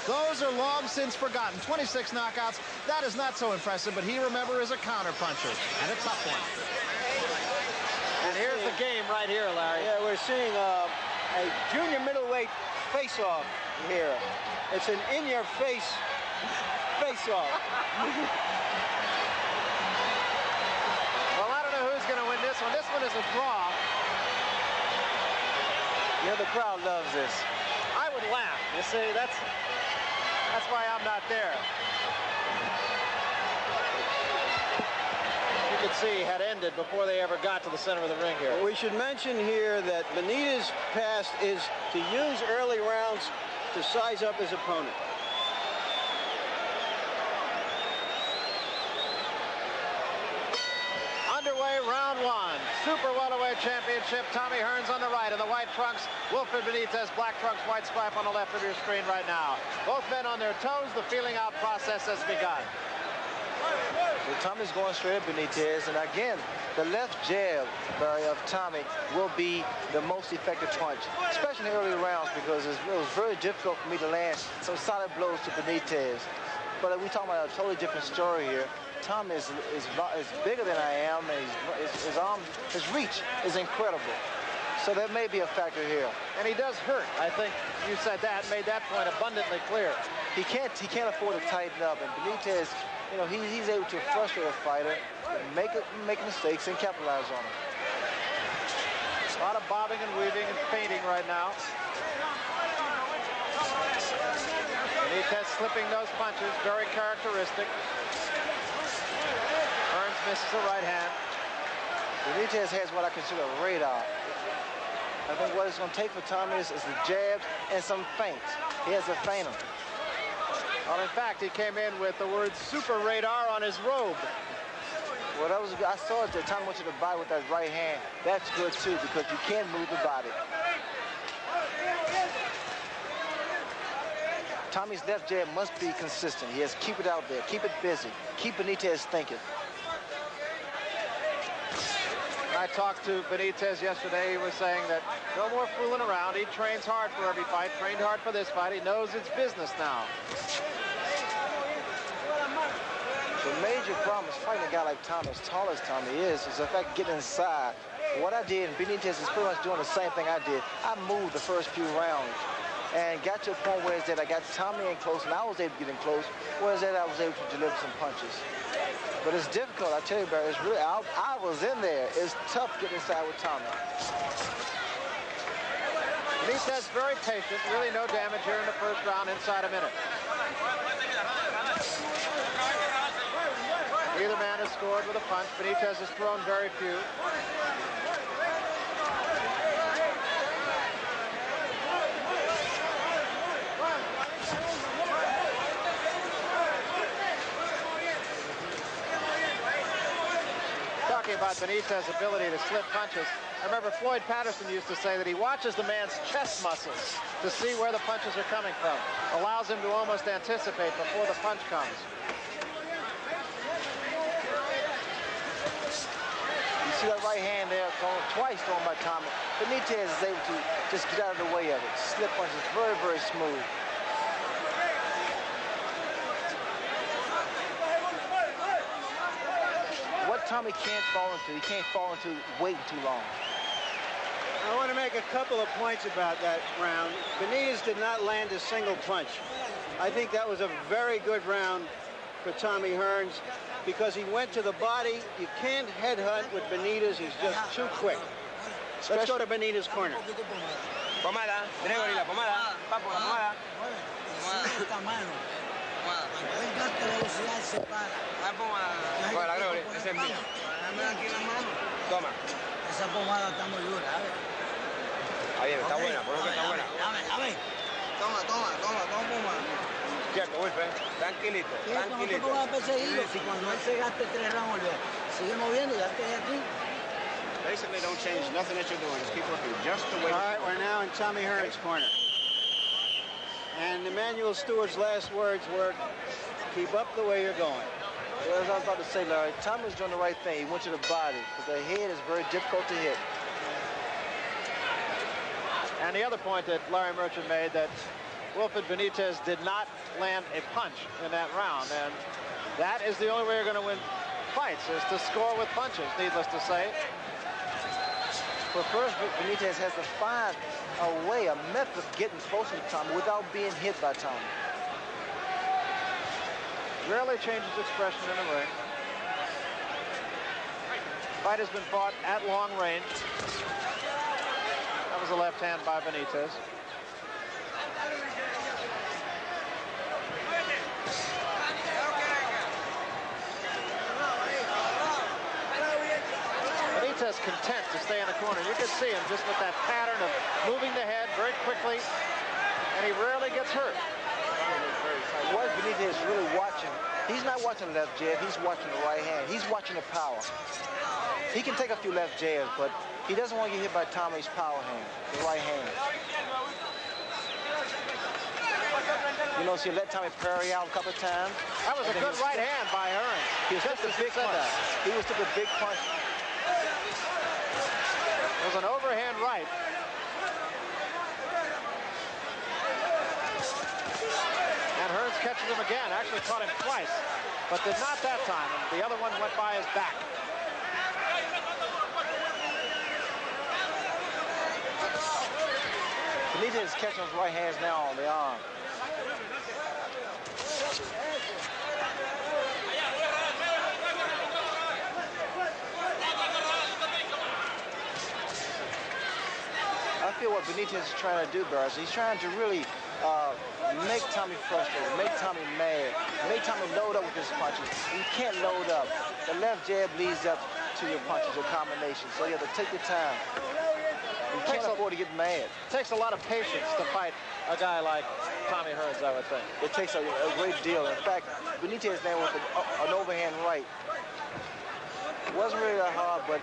Those are long since forgotten. 26 knockouts. That is not so impressive, but he, remember, is a counterpuncher, and a tough one. And here's the game right here, Larry. Yeah, we're seeing a junior middleweight face-off here. It's an in-your-face face-off. Well, I don't know who's going to win this one. This one is a draw. You know, the crowd loves this. I would laugh. You see, that's why I'm not there. You could see had ended before they ever got to the center of the ring here. We should mention here that Benítez's past is to use early rounds to size up his opponent. Underway, round one. Super welterweight championship. Tommy Hearns on the right in the white trunks. Wilfred Benítez, black trunks, white stripe on the left of your screen right now. Both men on their toes. The feeling out process has begun. Well, Tommy's going straight at Benítez, and again, the left jab, Barry, of Tommy will be the most effective punch, especially in the early rounds, because it was very difficult for me to land some solid blows to Benítez. But we're talking about a totally different story here. Tommy is bigger than I am, and his reach is incredible. So that may be a factor here. And he does hurt. I think you said that, made that point abundantly clear. He can't afford to tighten up, and Benítez, you know, he's able to frustrate a fighter, make mistakes, and capitalize on them. A lot of bobbing and weaving and feinting right now. Benítez slipping those punches, very characteristic. Hearns misses a right hand. Benítez has what I consider a radar. I think what it's going to take for Tommy is the jabs and some feints. He has a feint. Well, in fact, he came in with the word super radar on his robe. Well, that was good. I saw it that Tommy went to the body with that right hand. That's good, too, because you can't move the body. Tommy's left jab must be consistent. He has to keep it out there, keep it busy, keep Benítez thinking. I talked to Benítez yesterday. He was saying that no more fooling around. He trains hard for every fight, trained hard for this fight. He knows it's business now. The major problem is fighting a guy like Tommy, as tall as Tommy is the fact getting inside. What I did, and Benítez is pretty much doing the same thing I did. I moved the first few rounds and got to a point where it's that I got Tommy in close, and I was able to get in close, whereas that I was able to deliver some punches. But it's difficult, I tell you, Barry. It's really, I was in there. It's tough getting inside with Tommy. Benítez very patient, really no damage here in the first round, inside a minute. Either man has scored with a punch. Benítez has thrown very few. Talking about Benítez's ability to slip punches, I remember Floyd Patterson used to say that he watches the man's chest muscles to see where the punches are coming from. Allows him to almost anticipate before the punch comes. You see that right hand there, twice thrown by Tommy. Benítez is able to just get out of the way of it. Slip punches, very, very smooth. What Tommy can't fall into, he can't fall into waiting too long. I want to make a couple of points about that round. Benítez did not land a single punch. I think that was a very good round for Tommy Hearns because he went to the body. You can't headhunt with Benítez. He's just too quick. Let's go to Benítez's corner. Pomada, Gregory, la pomada. Papo, la pomada. La pomada. Bueno, Gregory, esa es mía. Toma. Esa pomada está muy dura, ¿sabes? Está bien, está buena, por lo que está buena. Dame. Toma, pomada. Quieto, Wilfred. Tranquilito, tranquilito. No te pongas a perseguirlo. Si cuando él se gaste 3 rounds, sigue moviendo, ya estoy aquí. Basically, don't change nothing that you're doing. Just keep working just the way. All right, we're now in Tommy Hearns' corner. And Emmanuel Stewart's last words were, keep up the way you're going. Well, as I was about to say, Larry, Tommy's doing the right thing. He went to the body, but the head is very difficult to hit. And the other point that Larry Merchant made, that Wilfred Benítez did not land a punch in that round, and that is the only way you're going to win fights, is to score with punches, needless to say. But first, Benítez has to find a way, a method of getting closer to Tommy without being hit by Tommy. Rarely changes expression in the ring. Fight has been fought at long range. That was a left hand by Benítez. Benítez content to stay in the corner. You can see him just with that pattern of moving the head very quickly, and he rarely gets hurt. What Benítez is really watching, he's not watching the left jab, he's watching the right hand. He's watching the power. He can take a few left jabs, but he doesn't want to get hit by Tommy's power hand, the right hand. You know, so you let Tommy parry out a couple of times. That was a good right hand by Hearns. He was just a big punch. He was took a big punch. It was an overhand right. And Hearns catches him again. Actually caught him twice, but did not that time. And the other one went by his back. Benítez is catching his right hands now on the arm. I feel what Benítez is trying to do, Barry, he's trying to really make Tommy frustrated, make Tommy mad, make Tommy load up with his punches. You can't load up. The left jab leads up to your punches, your combination. So you have to take your time. You can't afford to get mad. It takes a lot of patience to fight a guy like Tommy Hearns, I would think. It takes a great deal. In fact, Benítez there with an overhand right. It wasn't really that hard, but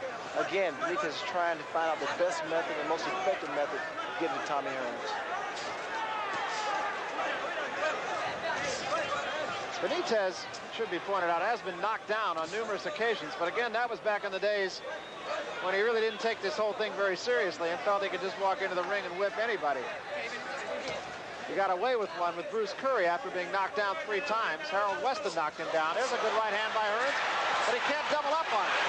again, Benítez is trying to find out the best method, the most effective method of getting to Tommy Hearns. Benítez, should be pointed out, has been knocked down on numerous occasions, but again, that was back in the days when he really didn't take this whole thing very seriously and felt he could just walk into the ring and whip anybody. He got away with one with Bruce Curry after being knocked down 3 times. Harold Weston knocked him down. There's a good right hand by Hearns, but he can't double up on it.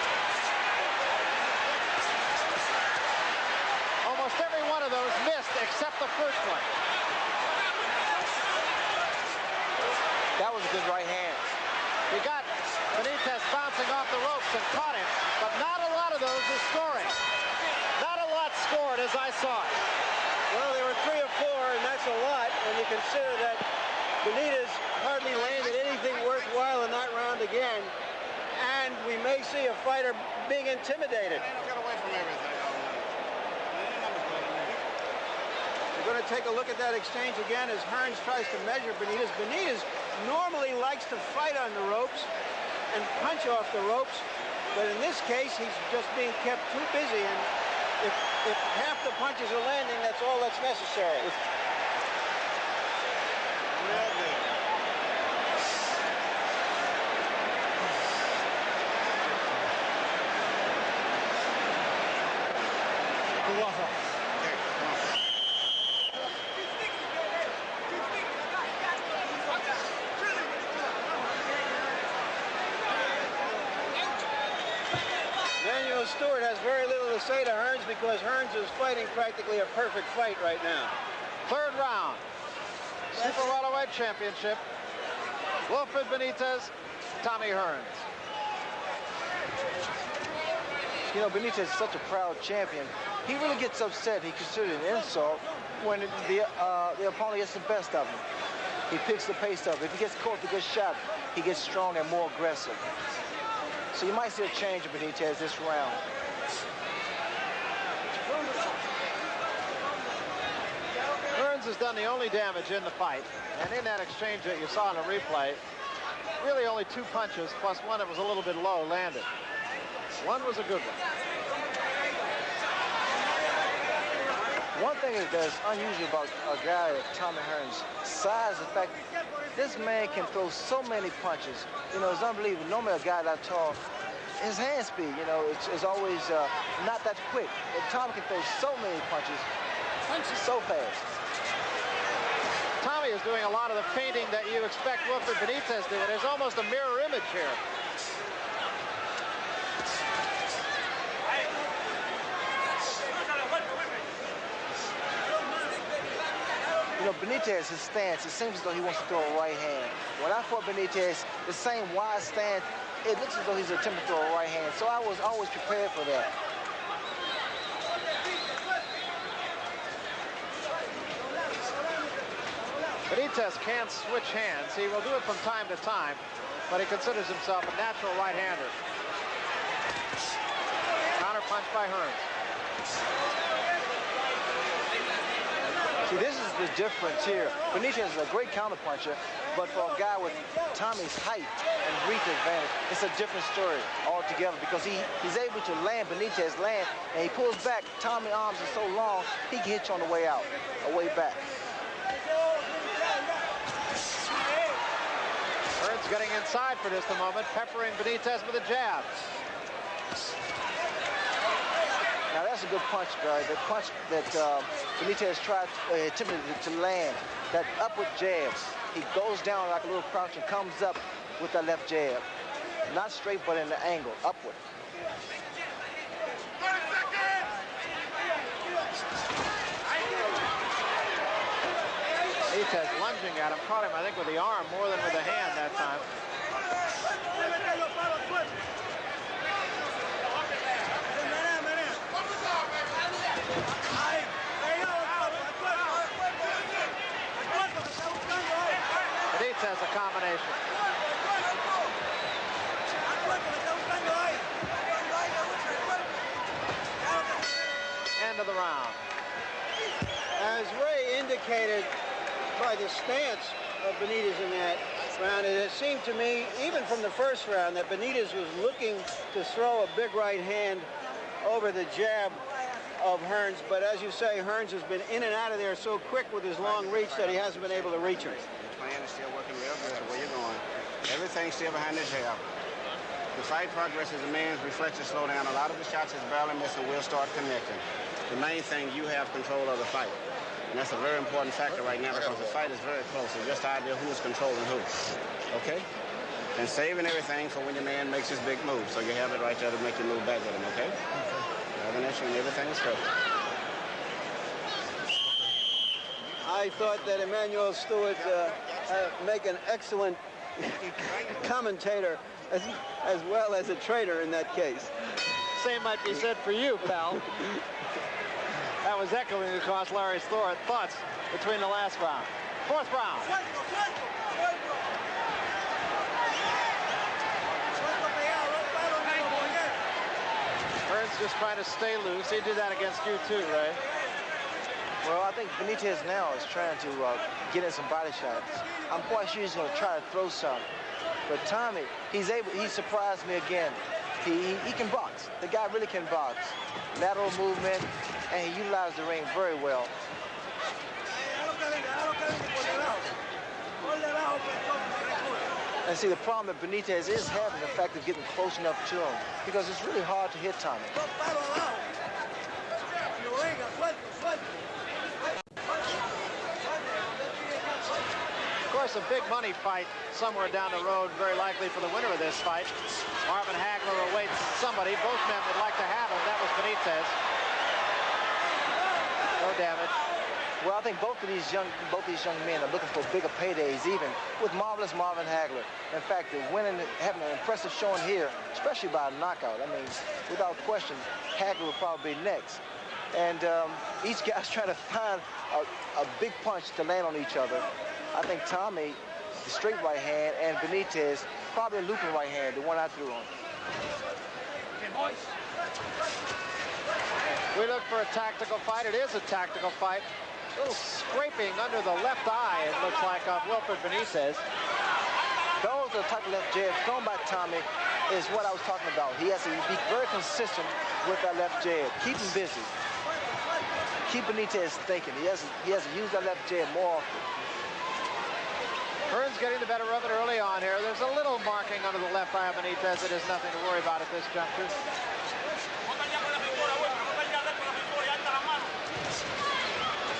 Almost every one of those missed except the first one. That was a good right hand. He got Benítez bouncing off the ropes and caught him, but not a lot of those are scoring. Not a lot scored as I saw it. Well, there were 3 or 4, and that's a lot when you consider that Benítez hardly landed anything worthwhile in that round again, and we may see a fighter being intimidated. Get away from everything. We're going to take a look at that exchange again as Hearns tries to measure Benítez. Benítez normally likes to fight on the ropes and punch off the ropes, but in this case, he's just being kept too busy, and if half the punches are landing, that's all that's necessary. Stewart has very little to say to Hearns because Hearns is fighting practically a perfect fight right now. 3rd round. Super Welterweight Championship. Wilfred Benítez, Tommy Hearns. You know, Benítez is such a proud champion. He really gets upset. He considers it an insult when the opponent gets the best of him. He picks the pace up. If he gets caught with a good shot, he gets stronger and more aggressive. So you might see a change of Benítez this round. Hearns has done the only damage in the fight, and in that exchange that you saw in the replay, really only 2 punches plus one that was a little bit low landed. One was a good one. One thing that's unusual about a guy like Tommy Hearns' size, in fact, this man can throw so many punches. You know, it's unbelievable. Normally a guy that tall, his hand speed, you know, it's always not that quick. But Tommy can throw so many punches so fast. Tommy is doing a lot of the feinting that you expect Wilfred Benítez to do. And there's almost a mirror image here. You know, Benítez, his stance, it seems as though he wants to throw a right hand. When I fought Benítez, the same wide stance, it looks as though he's attempting to throw a right hand. So I was always prepared for that. Benítez can't switch hands. He will do it from time to time, but he considers himself a natural right-hander. Counter punch by Hearns. See, this is the difference here. Benítez is a great counterpuncher, but for a guy with Tommy's height and reach advantage, it's a different story altogether because he's able to land, Benítez land, and he pulls back. Tommy's arms are so long, he can hit you on the way out, or way back. Hearns getting inside for just a moment, peppering Benítez with a jab. Now that's a good punch, Barry. The punch that Benítez attempted to land, that upward jab. He goes down like a little crouch and comes up with that left jab. Not straight, but in the angle, upward. Benítez lunging at him, caught him, I think, with the arm more than with the hand that time. Benítez a combination. End of the round. As Ray indicated by the stance of Benítez in that round, it seemed to me, even from the first round, that Benítez was looking to throw a big right hand over the jab of Hearns, but as you say, Hearns has been in and out of there so quick with his long reach that he hasn't been able to reach him. The plan is still working real good the way you're going. Everything's still behind the jab. The fight progress as a man's reflexes slow down. A lot of the shots is barely missing will start connecting. The main thing, you have control of the fight. And that's a very important factor right now because the fight is very close. It's just the idea who is controlling who. Okay? And saving everything for when your man makes his big move. So you have it right there to make you move back with him, okay? And everything is perfect. I thought that Emmanuel Stewart make an excellent commentator as well as a trainer in that case. Same might be said for you, pal. That was echoing across Larry's thoughts between the last round. Fourth round. Hearns just trying to stay loose. He did that against you too, Ray. Well, I think Benítez now is trying to get in some body shots. I'm quite sure he's going to try to throw some. But Tommy, he surprised me again. He can box. The guy really can box. Lateral movement, and he utilized the ring very well. And see, the problem that Benítez is having the fact of getting close enough to him, because it's really hard to hit Tommy. Of course, a big money fight somewhere down the road, very likely for the winner of this fight. Marvin Hagler awaits somebody. Both men would like to have him. That was Benítez. No damage. Well, I think both these young men are looking for bigger paydays, even with marvelous Marvin Hagler. In fact, having an impressive showing here, especially by a knockout. I mean, without question, Hagler will probably be next. And each guy's trying to find a big punch to land on each other. I think Tommy, the straight right hand, and Benítez, probably a looping right hand, the one I threw on. We look for a tactical fight. It is a tactical fight. A little scraping under the left eye, it looks like, of Wilfred Benítez. Those are the type of left jabs thrown by Tommy is what I was talking about. He has to be very consistent with that left jab. Keep him busy. Keep Benítez thinking. He has to use that left jab more often. Hearns getting the better of it early on here. There's a little marking under the left eye of Benítez. It is nothing to worry about at this juncture.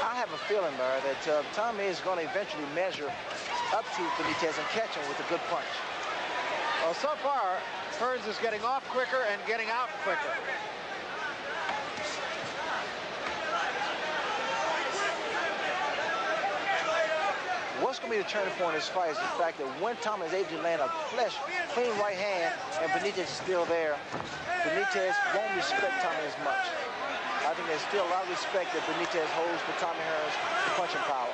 I have a feeling, Larry, that Tommy is going to eventually measure up to Benítez and catch him with a good punch. Well, so far, Hearns is getting off quicker and getting out quicker. What's going to be the turning point in this fight is the fact that when Tommy is able to land a clean right hand and Benítez is still there, Benítez won't respect Tommy as much. I think there's still a lot of respect that Benítez holds for Tommy Hearns' punching power.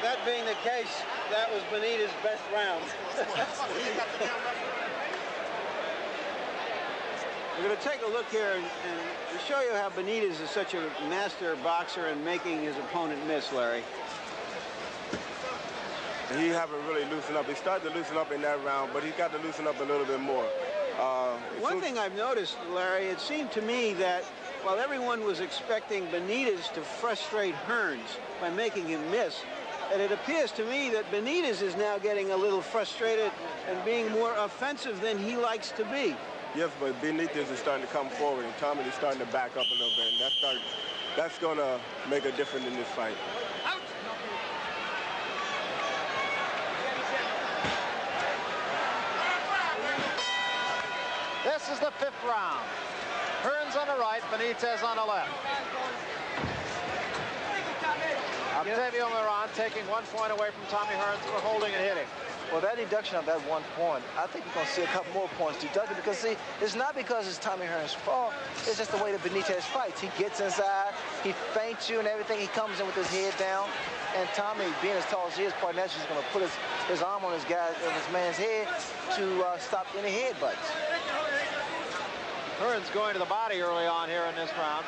That being the case, that was Benítez's best round. We're going to take a look here and to show you how Benítez is such a master boxer in making his opponent miss, Larry. He haven't really loosened up. He started to loosen up in that round, but he's got to loosen up a little bit more. One thing I've noticed, Larry, it seemed to me that while everyone was expecting Benítez to frustrate Hearns by making him miss, and it appears to me that Benítez is now getting a little frustrated and being more offensive than he likes to be. Yes, but Benítez is starting to come forward, and Tommy is starting to back up a little bit, and that's going to make a difference in this fight. This is the 5th round. Hearns on the right, Benítez on the left. Octavio Moran taking 1 point away from Tommy Hearns for holding and hitting. Well, that deduction of that 1 point, I think you're going to see a couple more points deducted because, see, it's not because it's Tommy Hearns' fault. It's just the way that Benítez fights. He gets inside, he feints you and everything. He comes in with his head down. And Tommy, being as tall as he is, quite naturally, is going to put his arm on his man's head to stop any headbutts. Hearns going to the body early on here in this round.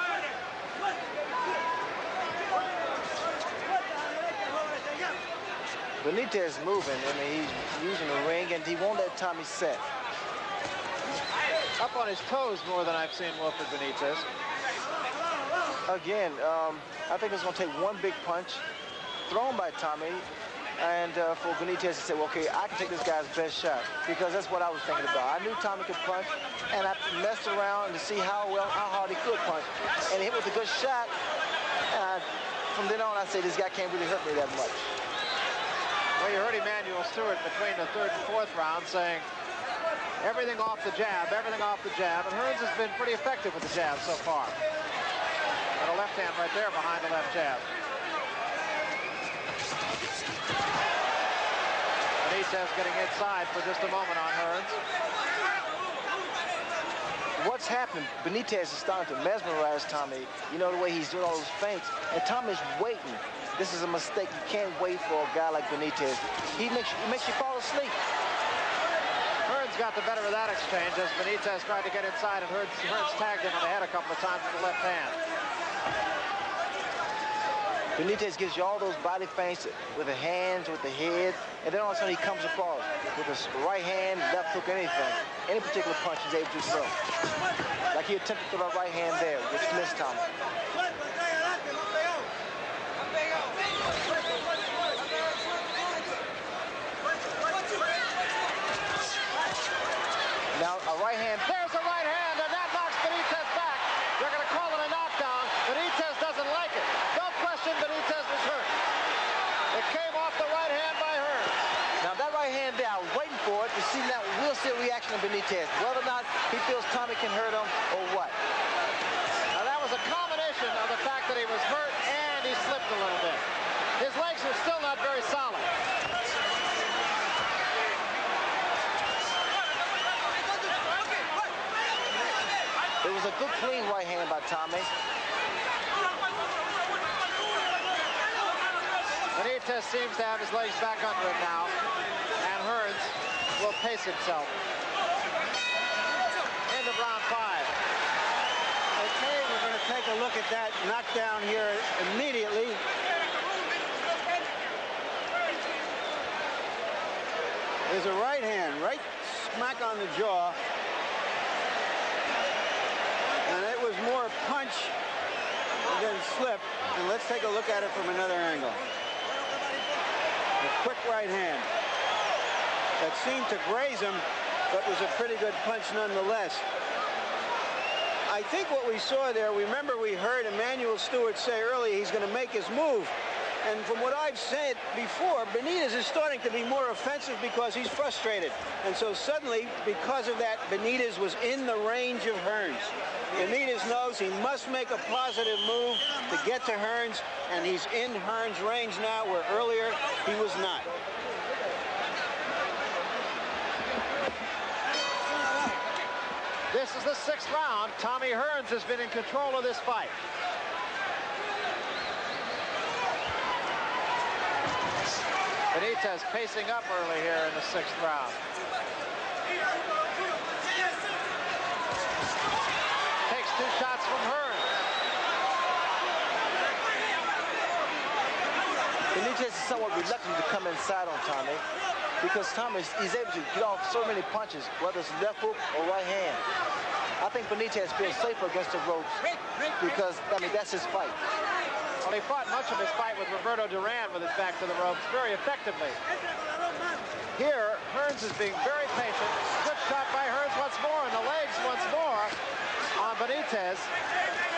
Benítez moving. I mean, he's using the ring, and he won't let Tommy set. Up on his toes more than I've seen Wilfred Benítez. Again, I think it's going to take one big punch thrown by Tommy, and for Benítez to say, well, okay, I can take this guy's best shot, because that's what I was thinking about. I knew Tommy could punch, and I messed around to see how hard he could punch, and he hit with a good shot. And from then on, I say this guy can't really hurt me that much. Well, you heard Emanuel Stewart between the 3rd and 4th round saying everything off the jab, everything off the jab, and Hearns has been pretty effective with the jab so far. Got a left hand right there behind the left jab. Benítez getting inside for just a moment on Hearns. What's happened, Benítez is starting to mesmerize Tommy. You know, the way he's doing all those feints, and Tommy's waiting. This is a mistake. You can't wait for a guy like Benítez. He makes you fall asleep. Hearns got the better of that exchange as Benítez tried to get inside, and Hearns tagged him on the head a couple of times with the left hand. Benítez gives you all those body feints with the hands, with the head, and then all of a sudden he comes across with his right hand, left hook, anything. Any particular punch he's able to throw. Like he attempted to throw that right hand there, which missed Tommy. Now, a right hand. There's a right hand, and that knocks Benítez back. They're going to call it a knockdown. Benítez doesn't like it. No question Benítez was hurt. It came off the right hand by Hearns. Now, that right hand there, I was waiting for it to see now. We'll see a reaction of Benítez, whether or not he feels Tommy can hurt him or what. Now, that was a combination of the fact that he was hurt and he slipped a little bit. His legs are still not very solid. It was a good, clean right hand by Tommy. Benítez seems to have his legs back under him now, and Hearns will pace himself. End of round 5. Okay, we're going to take a look at that knockdown here immediately. There's a right hand, right smack on the jaw. And it was more punch than slip. And let's take a look at it from another angle. A quick right hand that seemed to graze him, but was a pretty good punch nonetheless. I think what we saw there, remember we heard Emmanuel Stewart say earlier he's going to make his move. And from what I've said before, Benítez is starting to be more offensive because he's frustrated. And so suddenly, because of that, Benítez was in the range of Hearns. Benítez knows he must make a positive move to get to Hearns, and he's in Hearns' range now, where earlier he was not. This is the 6th round. Tommy Hearns has been in control of this fight. Benítez pacing up early here in the 6th round. Takes 2 shots from Hearns. Benítez is somewhat reluctant to come inside on Tommy because Tommy is able to get off so many punches, whether it's left hook or right hand. I think Benítez feels safer against the ropes because, I mean, that's his fight. Well, he fought much of his fight with Roberto Duran with his back to the ropes very effectively. Here, Hearns is being very patient. Good shot by Hearns once more, and the legs once more on Benítez.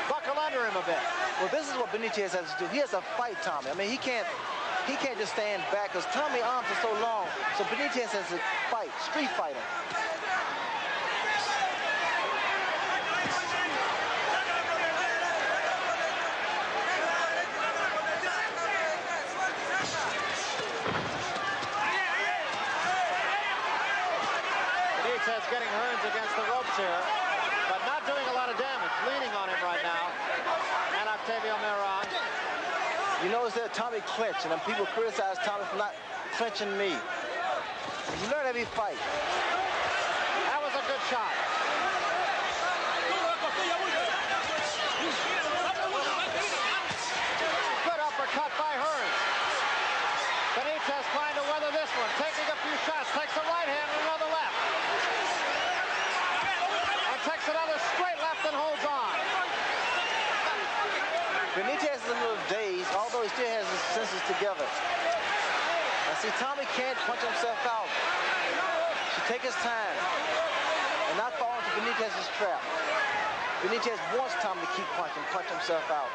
Buckle under him a bit. Well, this is what Benítez has to do. He has to fight Tommy. I mean, he can't just stand back because Tommy's arms are so long. So Benítez has to fight, street fighter. Benítez getting Hearns against the ropes here, but not doing a lot of damage. Leaning on him right now. And Octavio Meron. You notice that Tommy clinched, and then people criticize Tommy for not clinching me. You learn every fight. That was a good shot. Good uppercut by Hearns. Benítez trying to weather this one, taking a few shots, takes a right hand and another left. And takes another straight left and holds on. Benítez is a little dazed, although he still has his senses together. Now see, Tommy can't punch himself out. Should take his time and not fall into Benítez's trap. Benítez wants Tommy to keep punching, punch himself out.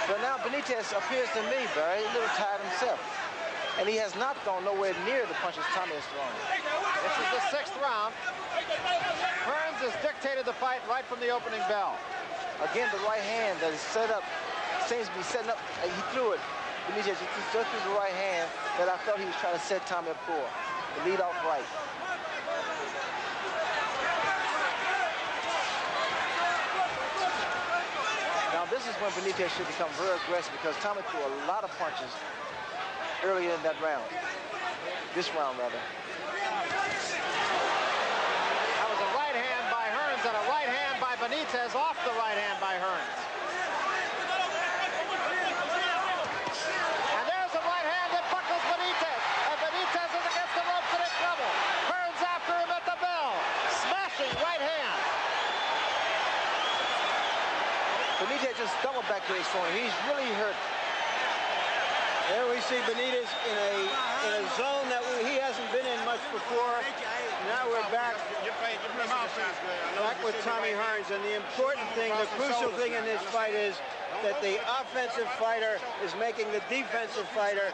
But now Benítez appears to me, Barry, a little tired himself. And he has not gone nowhere near the punches Tommy has thrown. This is the 6th round. Hearns has dictated the fight right from the opening bell. Again, the right hand that is set up, seems to be setting up, he threw it. Benítez just threw the right hand that I felt he was trying to set Tommy up for. The lead off right. Now this is when Benítez should become very aggressive because Tommy threw a lot of punches earlier in that round. This round, rather. That was a right hand by Hearns and a right hand by Benítez off the right hand by Hearns. And there's a right hand that buckles Benítez. And Benítez is against the ropes and in trouble. Hearns after him at the bell. Smashing right hand. Benítez just stumbled back to his corner. He's really hurt. There we see Benítez in a zone that he hasn't been in much before. Now we're back with Tommy Hearns. And the important thing, the crucial thing in this fight is that the offensive fighter is making the defensive fighter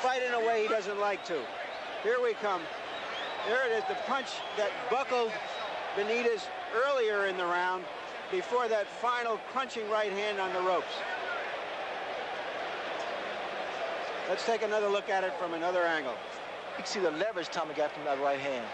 fight in a way he doesn't like to. Here we come. There it is, the punch that buckled Benítez earlier in the round before that final crunching right hand on the ropes. Let's take another look at it from another angle. You can see the leverage Tommy got from that right hand.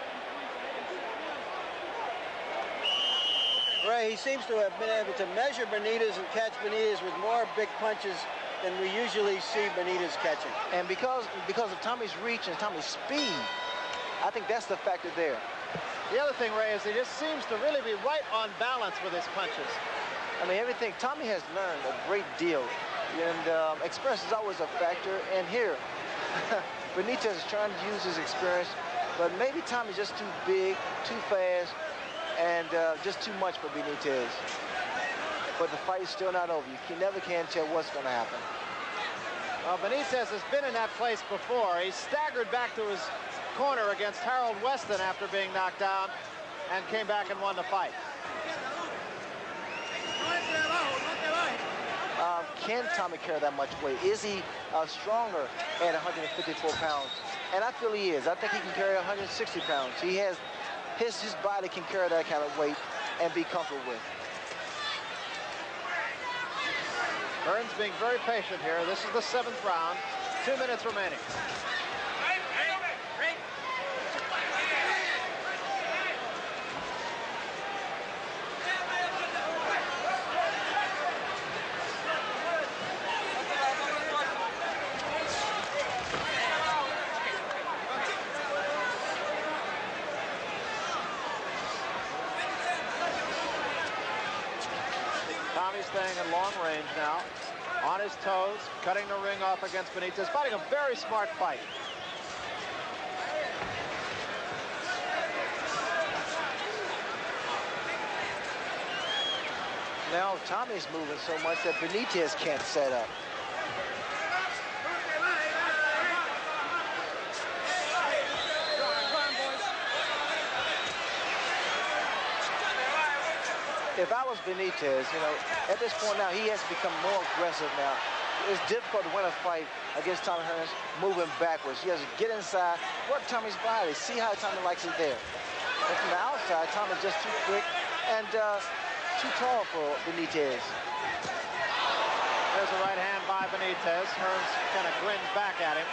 Ray, he seems to have been able to measure Benítez and catch Benítez with more big punches than we usually see Benítez catching. And because of Tommy's reach and Tommy's speed, I think that's the factor there. The other thing, Ray, is he just seems to really be right on balance with his punches. I mean, everything. Tommy has learned a great deal, and experience is always a factor. And here, Benítez is trying to use his experience, but maybe Tommy's just too big, too fast, and just too much for Benítez. But the fight is still not over. You never can tell what's going to happen. Well, Benítez has been in that place before. He staggered back to his corner against Harold Weston after being knocked down and came back and won the fight. Can Tommy carry that much weight? Is he stronger at 154 pounds? And I feel he is. I think he can carry 160 pounds. He has his body can carry that kind of weight and be comfortable with. Hearns being very patient here. This is the 7th round. 2 minutes remaining. Tommy's staying at long range now. On his toes, cutting the ring off against Benítez, fighting a very smart fight. Now Tommy's moving so much that Benítez can't set up. If I was Benítez, you know, at this point now, he has become more aggressive now. It's difficult to win a fight against Tommy Hearns moving backwards. He has to get inside, work Tommy's body, see how Tommy likes it there. And from the outside, Tommy's just too quick and too tall for Benítez. There's a right hand by Benítez. Hearns kind of grins back at him.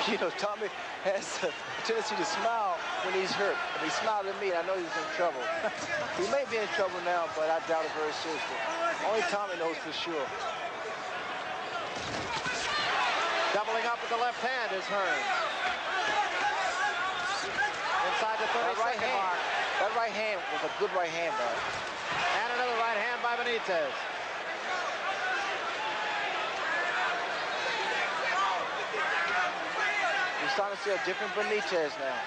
You know, Tommy has a tendency to smile when he's hurt. And he smiled at me, and I know he was in trouble. He may be in trouble now, but I doubt it very seriously. Only Tommy knows for sure. Doubling up with the left hand is Hearns. Inside the 30-second mark. That right hand was a good right hand, though. And another right hand by Benítez. We're starting to see a different Benítez now.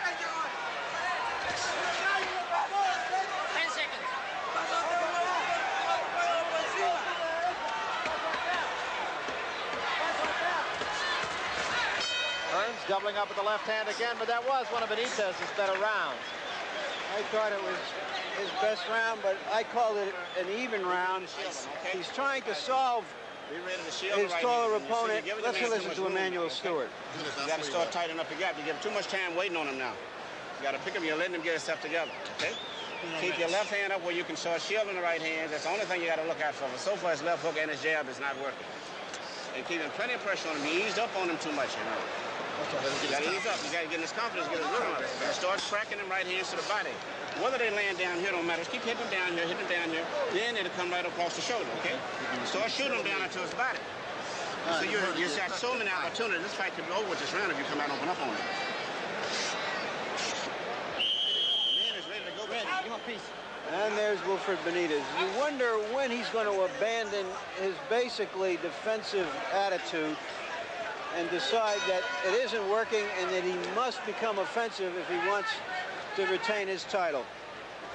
10 seconds. Hearns doubling up with the left hand again, but that was one of Benítez's better rounds. I thought it was his best round, but I called it an even round. He's trying to solve his taller opponent. Let's listen to Emmanuel Stewart. You got to start tightening up the gap. You give too much time waiting on him now. You got to pick him. You're letting him get himself together. Okay? Keep your left hand up where you can start shielding the right hand. That's the only thing you got to look out for. But so far, his left hook and his jab is not working. And keeping plenty of pressure on him. He eased up on him too much, you know. You got to ease up. You got to get in his confidence, get his rhythm up. And start cracking them right hands to the body. Whether they land down here don't matter. Just keep hitting them down here, then it'll come right across the shoulder, okay? Start shooting them down into his body. So you've got so many opportunities. This fight could be over with this round if you come out and open up on him. The man is ready to go. Ready. Give him a piece. And there's Wilfred Benítez. You wonder when he's going to abandon his basically defensive attitude and decide that it isn't working and that he must become offensive if he wants to retain his title.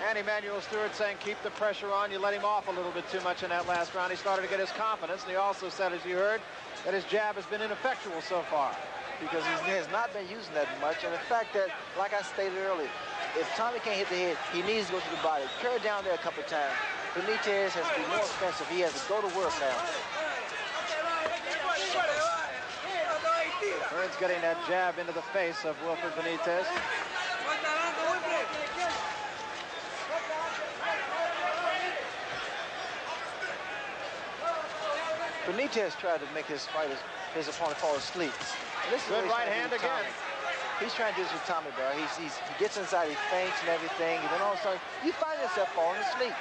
And Emmanuel Stewart saying keep the pressure on. You let him off a little bit too much in that last round. He started to get his confidence, and he also said, as you heard, that his jab has been ineffectual so far. Because he has not been using that much. And the fact that, like I stated earlier, if Tommy can't hit the head, he needs to go to the body. Carry down there a couple of times. Benítez has to be more offensive. He has to go to work now. Hearns getting that jab into the face of Wilfred Benítez. Benítez tried to make his his opponent fall asleep. This is good right hand again. He's trying to do this with Tommy, bro. He gets inside, he feints and everything, and then all of a sudden, you find yourself falling asleep.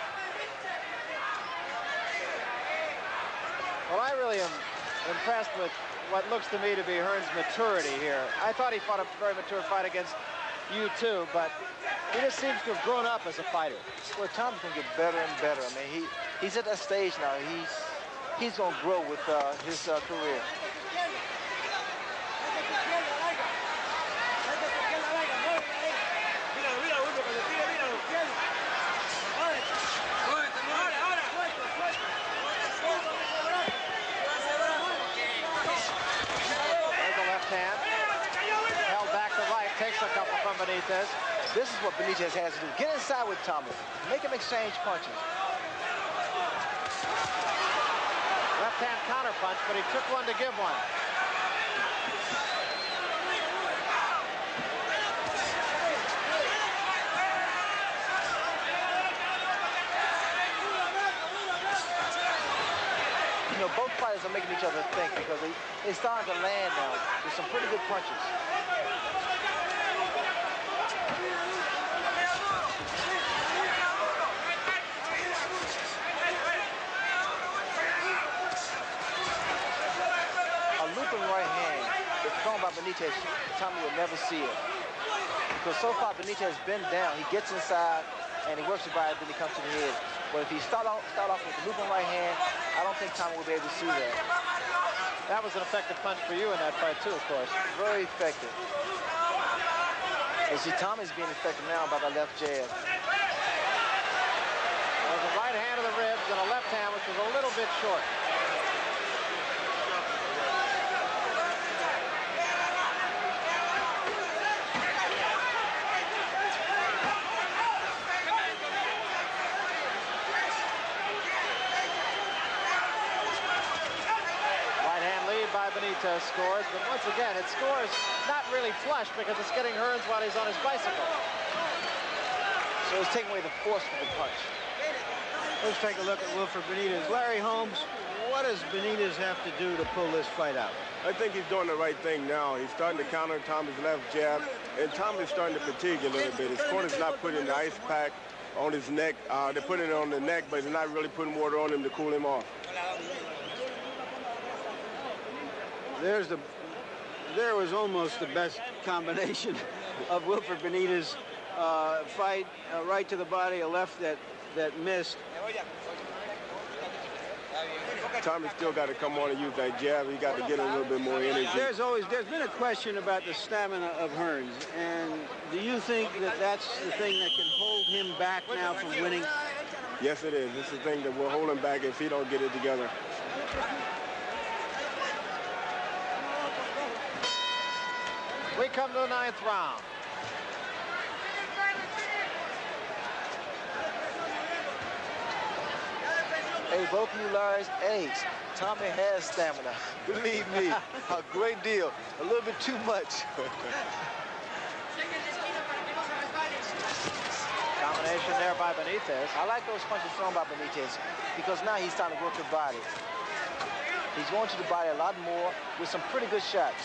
Well, I really am impressed with what looks to me to be Hearns' maturity here. I thought he fought a very mature fight against you too, but he just seems to have grown up as a fighter. Well, Tommy's gonna get better and better. I mean, he's at that stage now. He's gonna grow with his career. Benítez. This is what Benítez has to do. Get inside with Tommy. Make him exchange punches. Left hand counter punch, but he took one to give one. You know, both fighters are making each other think because they're starting to land now with some pretty good punches. Right hand, if thrown by Benítez, Tommy will never see it. Because so far Benítez has been down. He gets inside and he works the body, then he comes to the head. But if he start off with a looping right hand, I don't think Tommy will be able to see that. That was an effective punch for you in that fight too, of course. Very effective. You see, Tommy's being effective now by the left jab. There's a right hand to the ribs and a left hand, which was a little bit short. Benítez scores, but once again, it scores not really flush because it's getting Hearns while he's on his bicycle. So it's taking away the force from the punch. Let's take a look at Wilfred Benítez. Larry Holmes, what does Benítez have to do to pull this fight out? I think he's doing the right thing now. He's starting to counter Tommy's left jab, and Tommy's starting to fatigue a little bit. His corner's not putting the ice pack on his neck. They're putting it on the neck, but they're not really putting water on him to cool him off. There was almost the best combination of Wilfred Benítez fight, right to the body, a left that missed. Tommy's still got to come on and use that jab. He got to get a little bit more energy. There's been a question about the stamina of Hearns, and do you think that that's the thing that can hold him back now from winning? Yes, it is. It's the thing that will hold him back if he don't get it together. We come to the 9th round. Hey, both of you Larry's eggs. Tommy has stamina. Believe me, a great deal. A little bit too much. Combination there by Benítez. I like those punches thrown by Benítez because now he's starting to work the body. He's going to the body a lot more with some pretty good shots.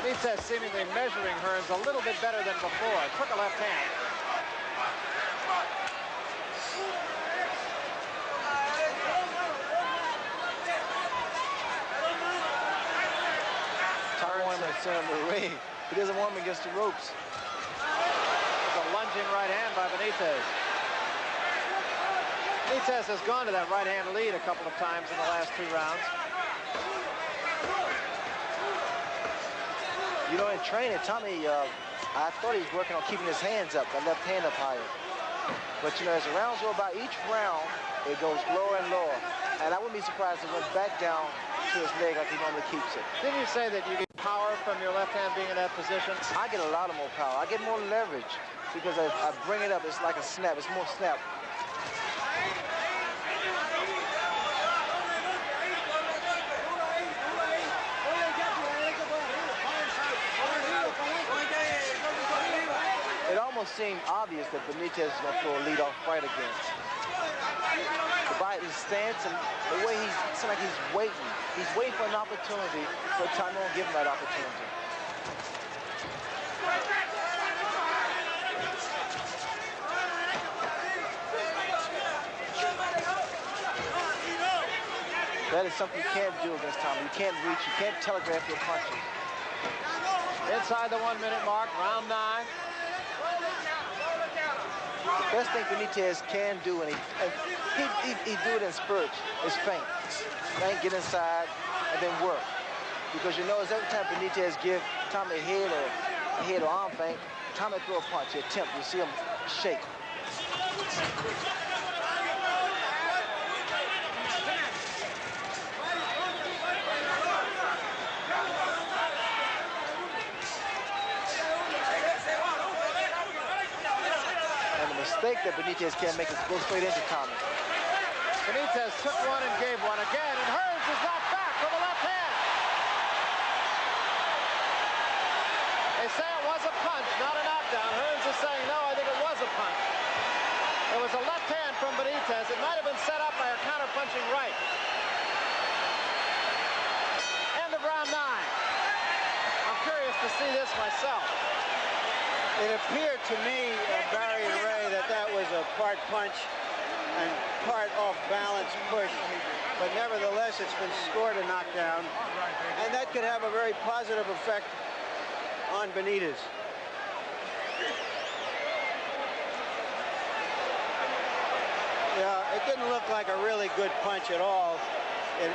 Benítez seemingly measuring Hearns a little bit better than before. Took a left hand. Tommy wants him to center of the ring. He doesn't want him against the ropes. It's a lunging right hand by Benítez. Benítez has gone to that right hand lead a couple of times in the last 2 rounds. You know, in training, Tommy, I thought he was working on keeping his hands up, the left hand up higher. But, you know, as the rounds go by, each round, it goes lower and lower. And I wouldn't be surprised if it went back down to his leg like he normally keeps it. Didn't you say that you get power from your left hand being in that position? I get a lot of more power. I get more leverage because I bring it up. It's like a snap. It's more snap. It almost seemed obvious that Benítez is going to throw a lead-off fight again. The body, his stance, and the way it seems like he's waiting. He's waiting for an opportunity, but Tommy won't give him that opportunity. That is something you can't do against Tommy. You can't reach, you can't telegraph your punches. Inside the 1 minute mark, round 9. The best thing Benítez can do, and he do it in spurts, is feint. Feint, get inside, and then work. Because you notice every time Benítez give Tommy a head or arm feint, Tommy throw a punch, he attempt, you see him shake. Mistake that Benítez can't make is go straight into Tommy. Benítez took one and gave one again, and Hearns is knocked back with a left hand. They say it was a punch, not a knockdown. Hearns is saying, no, I think it was a punch. It was a left hand from Benítez. It might have been set up by a counter-punching right. End of round 9. I'm curious to see this myself. It appeared to me, Barry and Ray, that was a part punch and part off-balance push. But nevertheless, it's been scored a knockdown. And that could have a very positive effect on Benítez. Yeah, it didn't look like a really good punch at all. It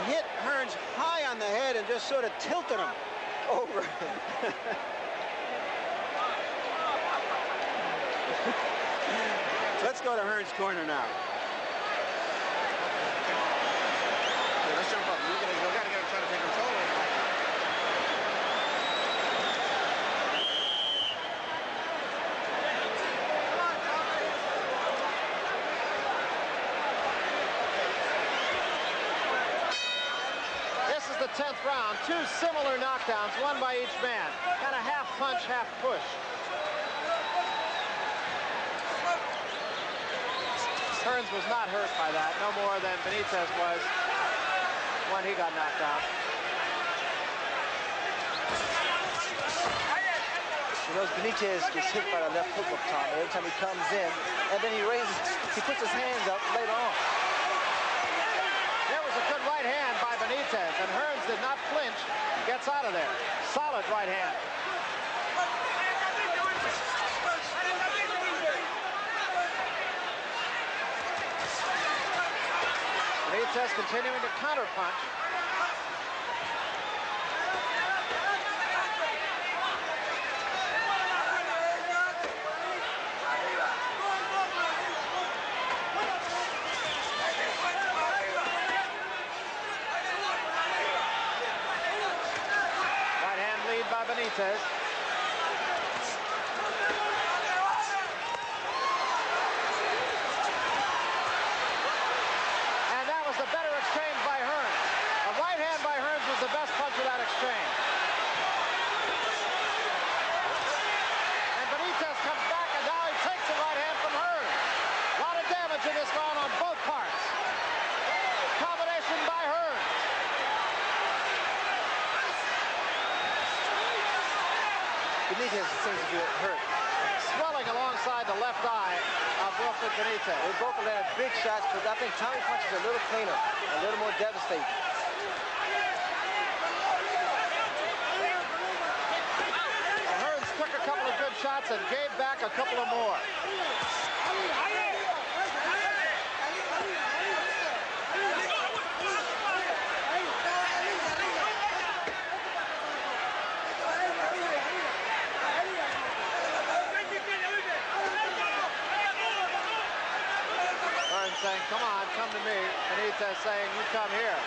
hit Hearns high on the head and just sort of tilted him over. Let's go to Hearns' corner now. Yeah, let's jump up. We got to try to take control of it. This is the 10th round. 2 similar knockdowns, one by each man. Kind of half punch, half push. Hearns was not hurt by that, no more than Benítez was when he got knocked out. You know, Benítez gets hit by the left hook of Tommy every time he comes in, and then he puts his hands up later on. There was a good right hand by Benítez, and Hearns did not flinch. Gets out of there. Solid right hand. Benítez continuing to counterpunch. Right hand lead by Benítez. The better exchange by Hearns. A right hand by Hearns was the best punch of that exchange. And Benítez comes back, and now he takes the right hand from Hearns. A lot of damage in this round on both parts. Combination by Hearns. Benítez seems to get hurt. Swelling alongside the left eye of Wilfred Benítez. They both landed big shots, but I think Tommy punches a little cleaner, a little more devastating. And Hearns took a couple of good shots and gave back a couple of more. Saying, come on, come to me. Benítez saying, you come here.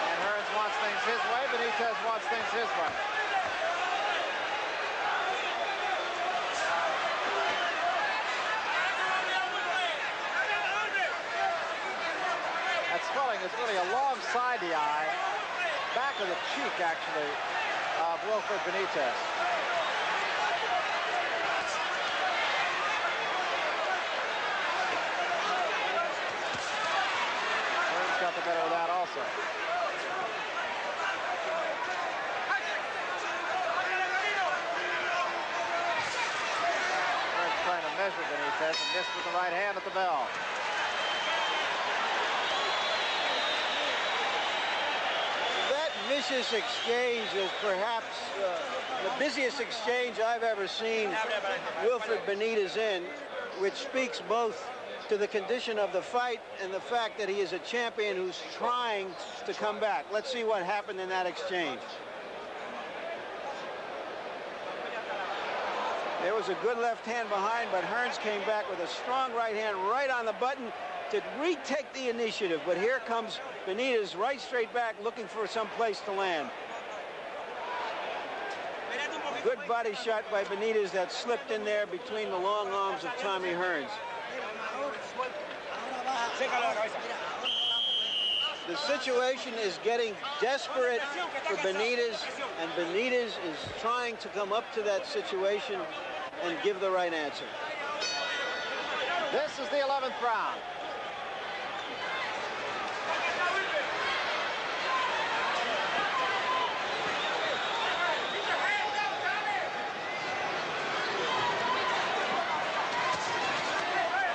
And Hearns wants things his way. Benítez wants things his way. That swelling is really alongside the eye, back of the cheek, actually, of Wilfred Benítez. Got the better of that also. Benítez and missed with the right hand at the bell. That vicious exchange is perhaps the busiest exchange I've ever seen Wilfred Benítez in, which speaks both to the condition of the fight and the fact that he is a champion who's trying to come back. Let's see what happened in that exchange. There was a good left hand behind, but Hearns came back with a strong right hand right on the button to retake the initiative. But here comes Benítez right straight back looking for some place to land. Good body shot by Benítez that slipped in there between the long arms of Tommy Hearns. The situation is getting desperate for Benítez, and Benítez is trying to come up to that situation and give the right answer. This is the 11th round.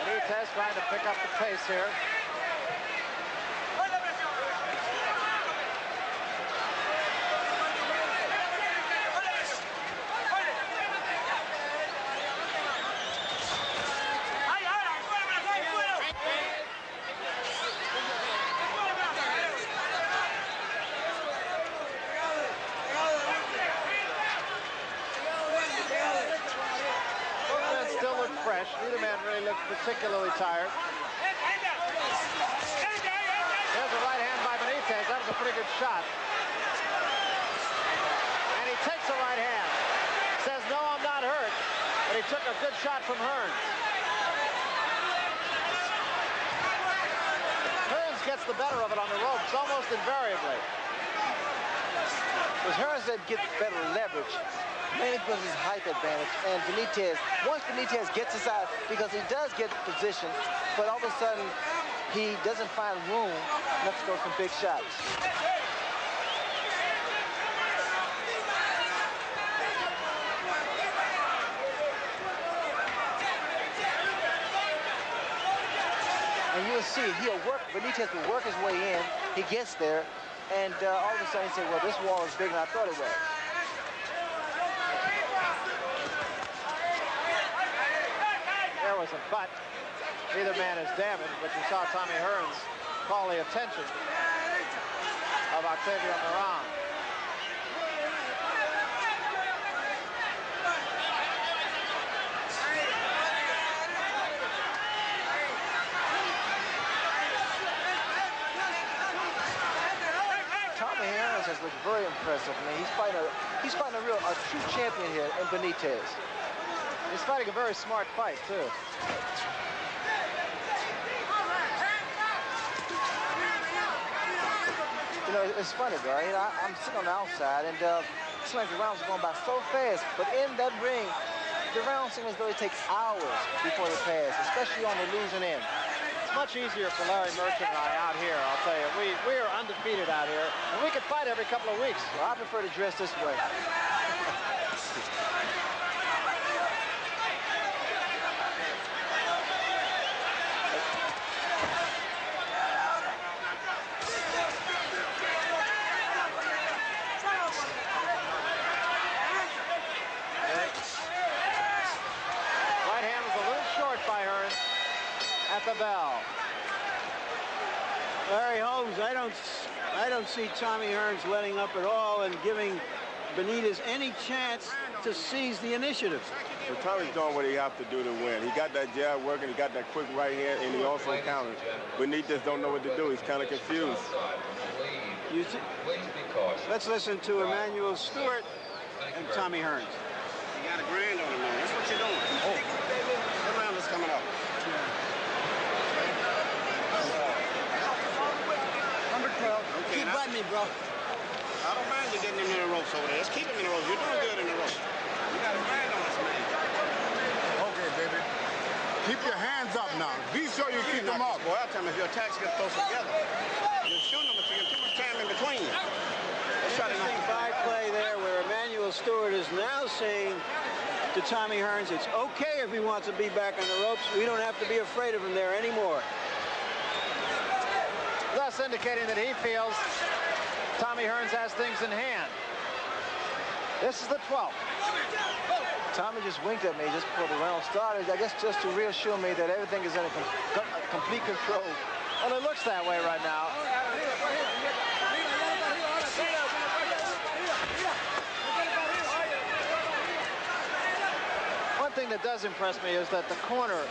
Benítez trying to pick up the pace here. Neither man really looked particularly tired. There's a right hand by Benítez. That was a pretty good shot. And he takes a right hand. Says, no, I'm not hurt. But he took a good shot from Hearns. Hearns gets the better of it on the ropes almost invariably. It was Hearns that gets better leverage, mainly because of his height advantage. And Benítez, once Benítez gets inside, because he does get position, but all of a sudden he doesn't find room enough to go some big shots. And you'll see, Benítez will work his way in, he gets there, and all of a sudden he said, well, this wall is bigger than I thought it was. There was a butt. Neither man is damaged, but you saw Tommy Hearns call the attention of Octavio Moran. Tommy Hearns has looked very impressive. I mean, he's fighting a true champion here in Benítez. He's fighting a very smart fight, too. You know, it's funny, right? I'm sitting on the outside, and it seems like the rounds are going by so fast. But in that ring, the rounds seem as though it takes hours before they pass, especially on the losing end. It's much easier for Larry Merchant and I out here, I'll tell you. We are undefeated out here, and we could fight every couple of weeks. Well, I prefer to dress this way. The bell. Larry Holmes, I don't see Tommy Hearns letting up at all and giving Benítez any chance to seize the initiative. Well, Tommy's doing what he has to do to win. He got that jab working, he got that quick right hand, and he also countered. Benítez don't know what to do. He's kind of confused. Let's listen to Emmanuel Stewart and Tommy Hearns. You got a grand on him, man. That's what you're doing. Oh, what round is coming up? Keep biting me, bro. I don't mind you getting him in the ropes over there. Let's keep him in the ropes. You're doing good in the ropes. You got a grand on us, man. Okay, baby. Keep your hands up now. Be sure you keep them up. Boy, I'll tell him if your attacks get close together. You're shooting them, but you get too much time in between you. Let's try to Interesting byplay there where Emmanuel Stewart is now saying to Tommy Hearns. It's okay if he wants to be back on the ropes. We don't have to be afraid of him there anymore. Thus indicating that he feels Tommy Hearns has things in hand. This is the 12th. Tommy just winked at me just before the round started, I guess just to reassure me that everything is in complete control. Well, it looks that way right now. One thing that does impress me is that the corner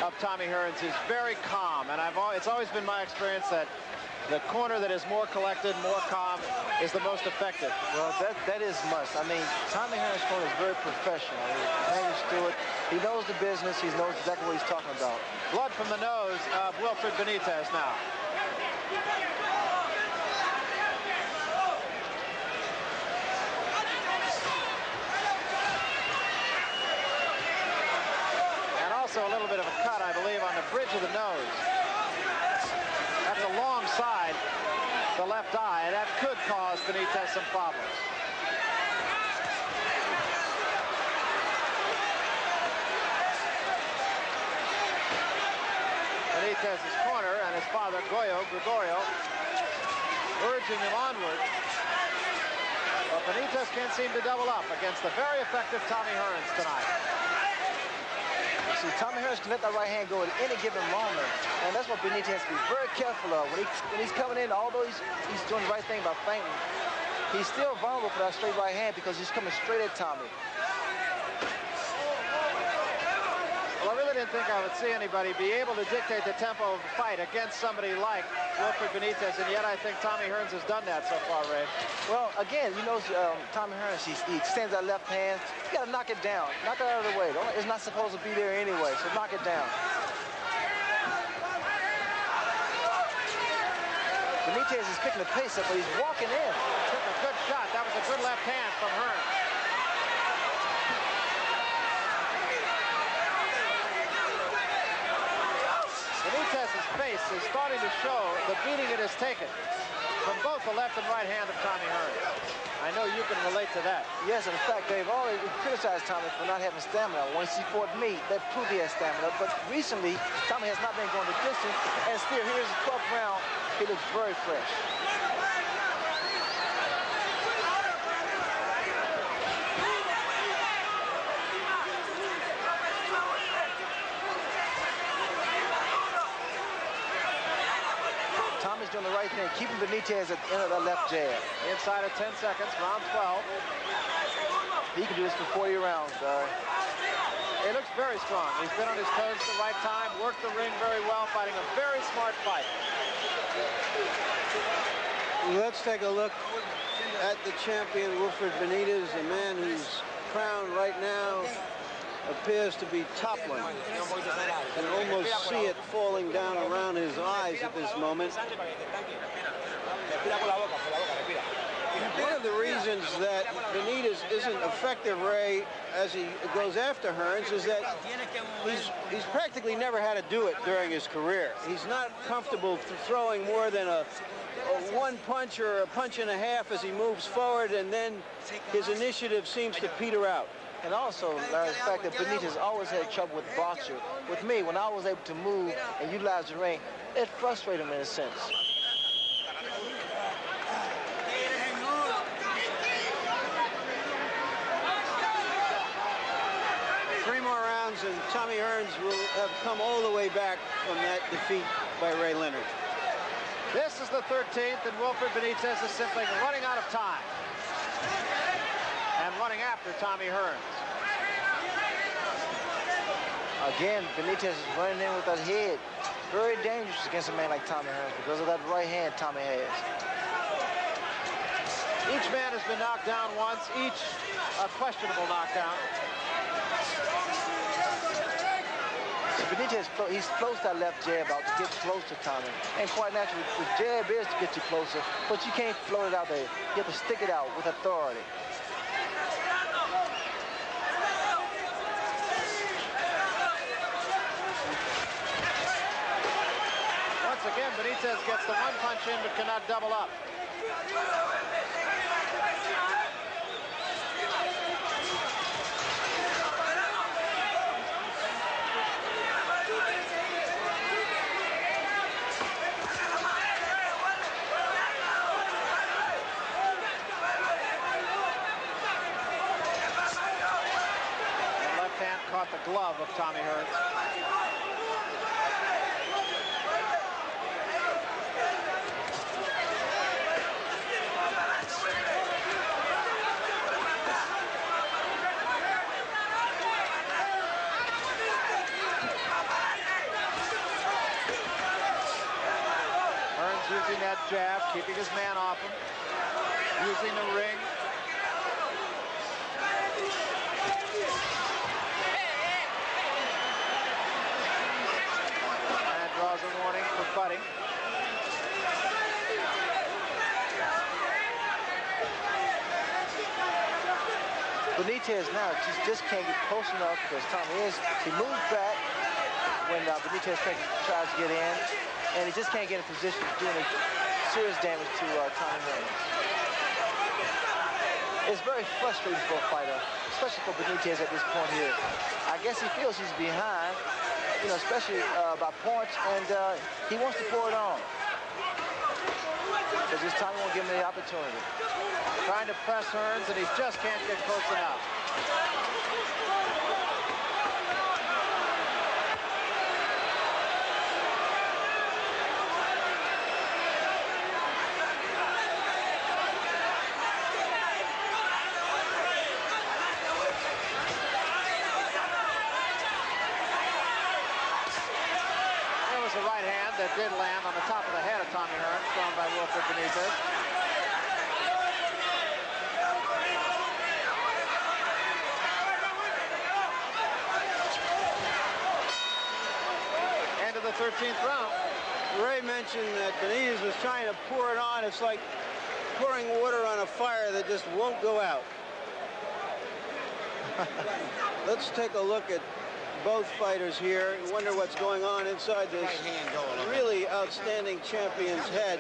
of Tommy Hearns is very calm, and it's always been my experience that the corner that is more collected, more calm, is the most effective. Well, that is must. I mean, Tommy Hearns' corner is very professional. I mean, Henry Stewart, he knows the business. He knows exactly what he's talking about. Blood from the nose of Wilfred Benítez now. And also a little bit of a cut, I believe, on the bridge of the nose. That's alongside the left eye, and that could cause Benítez some problems. Benítez's corner and his father, Gregorio, urging him onward. But Benítez can't seem to double up against the very effective Tommy Hearns tonight. See, Tommy Hearns can let that right hand go at any given moment, and that's what Benítez has to be very careful of. When he's coming in, although he's doing the right thing by feinting, he's still vulnerable for that straight right hand because he's coming straight at Tommy. Well, I really didn't think I would see anybody be able to dictate the tempo of the fight against somebody like Wilfred Benítez, and yet I think Tommy Hearns has done that so far, Ray. Well, again, you know, Tommy Hearns, he extends that left hand. You got to knock it down. Knock it out of the way. It's not supposed to be there anyway, so knock it down. Benítez is picking the pace up, but he's walking in. Took a good shot. That was a good left hand from Hearns. Benítez's face is starting to show the beating it has taken from both the left and right hand of Tommy Hearns. I know you can relate to that. Yes, in fact, they've always criticized Tommy for not having stamina. Once he fought me, that proved he has stamina. But recently, Tommy has not been going the distance, and still, here's the 12th round. He looks very fresh. Tommy's doing the right thing, keeping Benítez at the end of that left jab. Inside of 10 seconds, round 12. He can do this for 40 rounds, He looks very strong. He's been on his toes at the right time, worked the ring very well, fighting a very smart fight. Let's take a look at the champion, Wilfred Benítez, a man whose crown right now appears to be toppling. You can almost see it falling down around his eyes at this moment. One of the reasons that Benítez isn't effective, Ray, as he goes after Hearns, is that he's practically never had to do it during his career. He's not comfortable throwing more than a one punch or a punch and a half as he moves forward, and then his initiative seems to peter out. And also, Larry, the fact that Benítez always had trouble with boxer. With me, when I was able to move and utilize the ring, it frustrated him in a sense. Three more rounds, and Tommy Hearns will have come all the way back from that defeat by Ray Leonard. This is the 13th, and Wilfred Benítez is simply running out of time. And running after Tommy Hearns. Again, Benítez is running in with that head. Very dangerous against a man like Tommy Hearns because of that right hand Tommy has. Each man has been knocked down once, each a questionable knockdown. So Benítez, he floats that left jab out to get close to Tommy. And quite naturally, the jab is to get you closer, but you can't float it out there. You have to stick it out with authority. Again, Benítez gets the one punch in but cannot double up. caught the glove of Tommy Hearns. Using that jab, keeping his man off him, using the ring. And draws a warning for butting. Benítez now just can't get close enough because Tommy he moves back when Benítez tries to get in. And he just can't get in position, doing serious damage to Tommy Hearns. It's very frustrating for a fighter, especially for Benítez at this point here. I guess he feels he's behind, you know, especially by points, and he wants to pour it on. Because this time he won't give him the opportunity. Trying to press Hearns, and he just can't get close enough. That did land on the top of the head of Tommy Hearns, thrown by Wilfred Benítez. End of the 13th round. Ray mentioned that Benítez was trying to pour it on. It's like pouring water on a fire that just won't go out. Let's take a look at both fighters here. You wonder what's going on inside this really outstanding champion's head.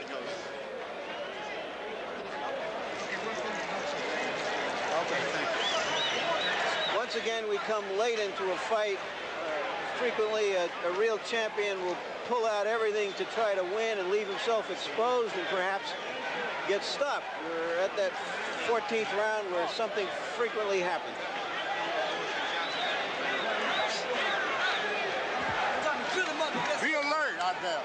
Once again, we come late into a fight. Frequently, a real champion will pull out everything to try to win and leave himself exposed and perhaps get stopped. We're at that 14th round where something frequently happens. Be alert out there.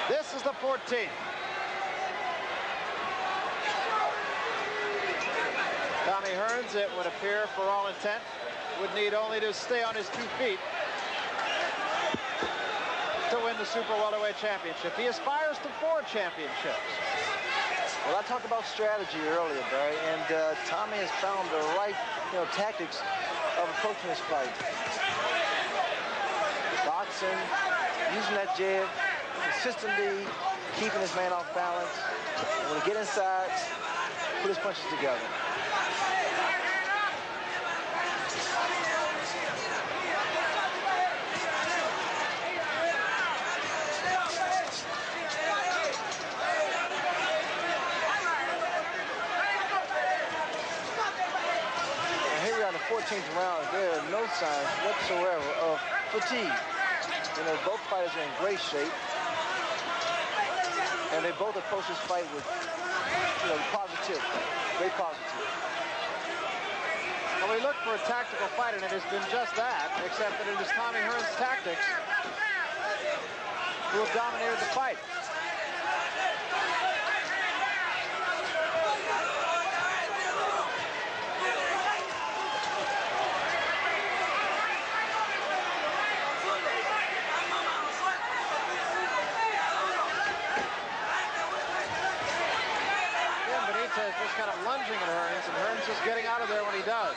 This is the 14th. Tommy Hearns, it would appear, for all intent, would need only to stay on his 2 feet to win the Super Welterweight Championship. He aspires to 4 championships. Well, I talked about strategy earlier, Barry, and Tommy has found the right, tactics of approaching this fight. Boxing, using that jab, consistently keeping his man off balance. And when he get inside, put his punches together. The 14th round, there are no signs whatsoever of fatigue. Both fighters are in great shape, and they both approach this fight with, positive, great positive. Well, we look for a tactical fight, and it has been just that, except that it is Tommy Hearns' tactics who have dominated the fight. Just kind of lunging at Hearns, and Hearns just getting out of there when he does.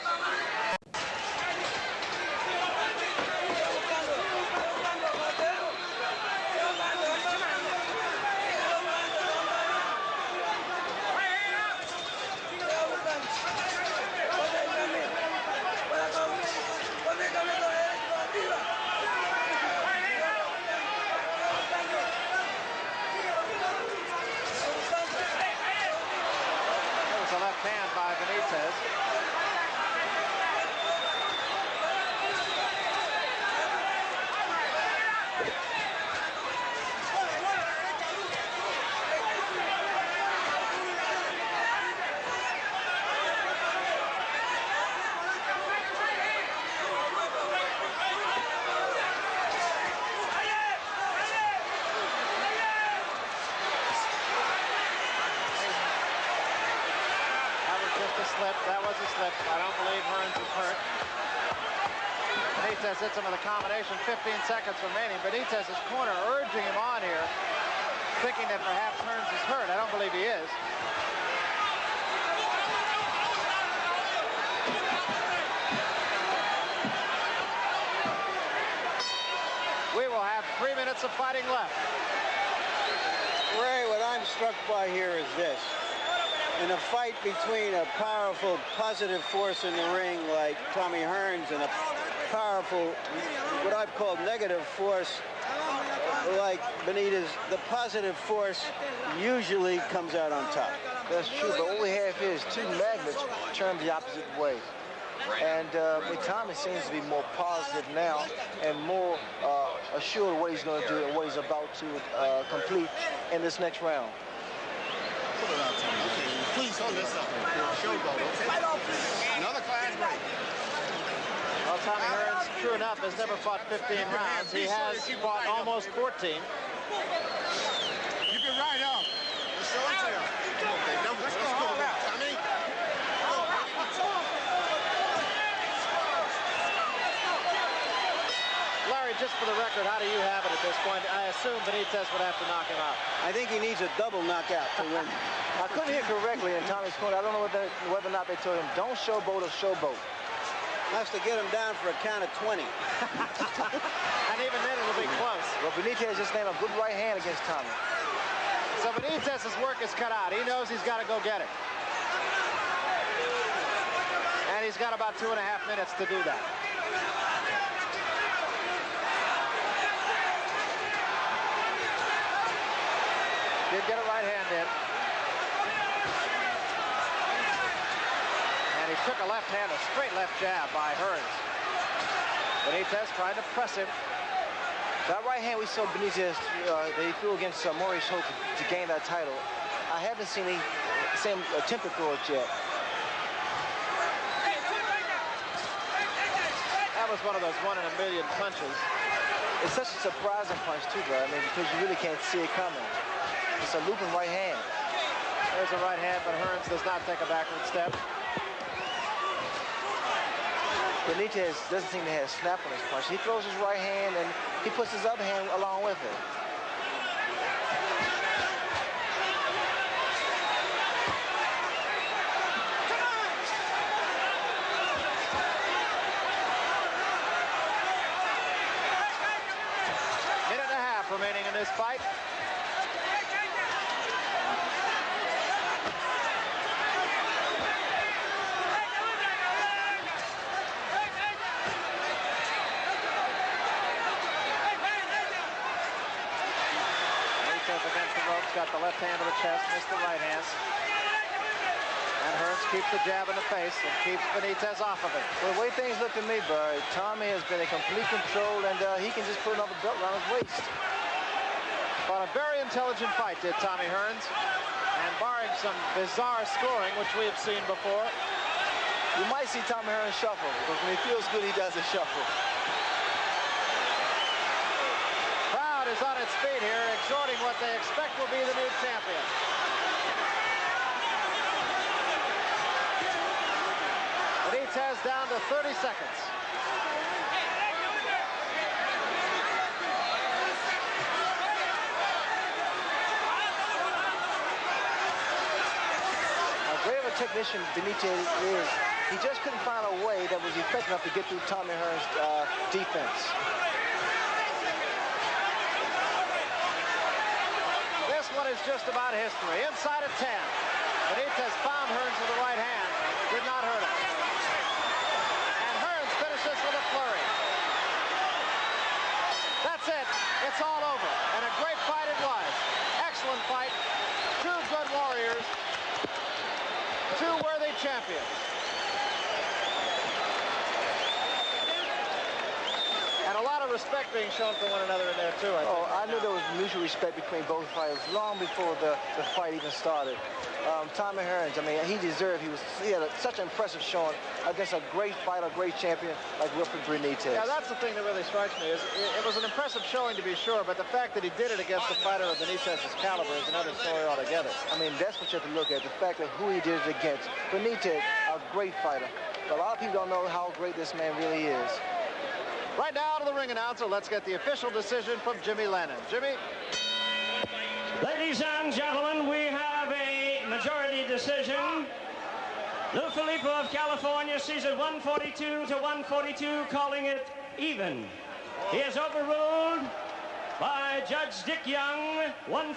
Hand by Benítez. a slip. That was a slip. I don't believe Hearns is hurt. Benítez hits him with a combination. 15 seconds remaining. Benítez's corner urging him on here, thinking that perhaps Hearns is hurt. I don't believe he is. We will have 3 minutes of fighting left. Ray, what I'm struck by here is this. In a fight between a powerful positive force in the ring like Tommy Hearns and a powerful, what I've called negative force like Benítez, the positive force usually comes out on top. That's true, but what we have here is two magnets turned the opposite way. And Tommy seems to be more positive now and more assured of what he's going to do and what he's about to complete in this next round. Put it out, Tommy. Okay, please hold this up. Showboat, okay? Another class break. Well, Tommy Hearns, true enough, has never fought 15 rounds. He has fought almost 14. Keep it right up. Let's show it to him. Okay, let's go, Tommy. Larry, just for the record, how do you have it at this point? I assume Benítez would have to knock him out. I think he needs a double knockout to win. I couldn't hear correctly in Tommy's corner. I don't know whether or not they told him, don't showboat or showboat. Has to get him down for a count of 20. And even then, it'll be close. Well, Benítez just named a good right hand against Tommy. So Benítez's work is cut out. He knows he's got to go get it. And he's got about 2.5 minutes to do that. Did get a right hand in. And he took a left hand, a straight left jab by Hearns. Benítez trying to press him. That right hand we saw Benítez that he threw against Maurice Hope to gain that title. I haven't seen the same attempt to throw it yet. That was one of those 1 in a million punches. It's such a surprising punch too, bro. I mean, because you really can't see it coming. It's a looping right hand. There's a right hand, but Hearns does not take a backward step. Benítez doesn't seem to have a snap on his punch. He throws his right hand and he puts his other hand along with it. Minute and a half remaining in this fight. Against the ropes, got the left hand to the chest, missed the right hand. And Hearns keeps the jab in the face and keeps Benítez off of it. Well, the way things look to me, Barry, Tommy has been in complete control, and he can just put another belt around his waist. Fought a very intelligent fight, did Tommy Hearns. And barring some bizarre scoring, which we have seen before, you might see Tommy Hearns shuffle, because when he feels good, he does a shuffle. is on its feet here, exhorting what they expect will be the new champion. Benítez down to 30 seconds. How great of a technician Benítez is, he just couldn't find a way that was effective enough to get through Tommy Hearns' defense. This one is just about history. Inside of 10. Benítez found Hearns with the right hand. Did not hurt him. And Hearns finishes with a flurry. That's it. It's all over. And a great fight it was. Excellent fight. Two good warriors. Two worthy champions. And a lot of respect being shown for one another in there, too. I knew there was mutual respect between both fighters long before the fight even started. Tommy Hearns, I mean, he deserved. He had such an impressive showing against a great fighter, great champion like Wilfred Benítez. Yeah, that's the thing that really strikes me. Is it was an impressive showing to be sure, but the fact that he did it against a fighter of Benítez's caliber is another story altogether. I mean, that's what you have to look at, the fact that who he did it against. Benítez, a great fighter. But a lot of people don't know how great this man really is. Right now to the ring announcer, let's get the official decision from Jimmy Lennon. Jimmy? Ladies and gentlemen, we have a majority decision. Lou Filippo of California sees it 142 to 142, calling it even. He is overruled by Judge Dick Young, 140.